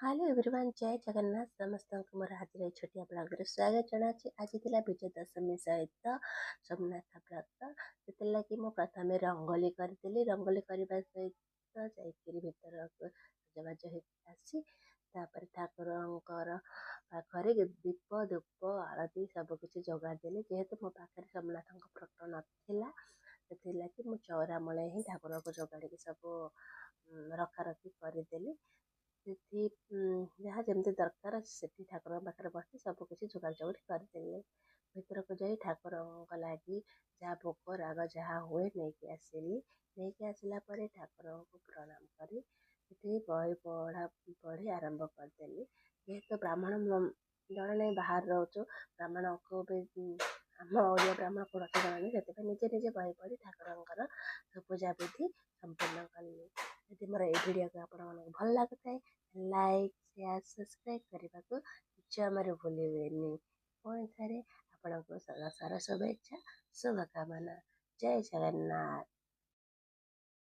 Hello everyone जय जगन्नाथ समस्त मोर हाजिर छोटिया ब्लॉग स्वागत जनाची आज थिला विजय दशमी सहित सोमनाथ व्रत से मु प्रथम रंगोली करदेली रंगोली करने सहित जाकर भीतर सजबाज हो आसी ठाकुर पाखे दीप धूप आरती सबकि जगादेली जेहेतु मो पाखे सोमनाथ फोटो नाला से मु चौरा मूले ही ठाकुर को जगाड़ी सब रखा रखी करदेली सेठी जहाँ जमी दरकार से ठाकुर पाखे बस सबकि जोगाड़ करदेली भीतर को जाई ठाकुर लगी जहाँ भोग राग जहाँ हुए नहीं आसली नहीं आसला ठाकुर को प्रणाम करी बही पढ़ी आरंभ करदेली जेहेतु ब्राह्मण जड़े नहीं बाहर रोचु ब्राह्मण को भी आम ओडिया ब्राह्मण को रखी जनानी से निजे निजे बही पढ़ी ठाकुर पूजा विधि संपूर्ण कली यदि मोर ये वीडियो को आप भल लगुए लाइक शेयर सब्सक्राइब करने को जमार भूलें पुणी थे आपको सारा शुभेच्छा शुभकामना जय जगन्नाथ।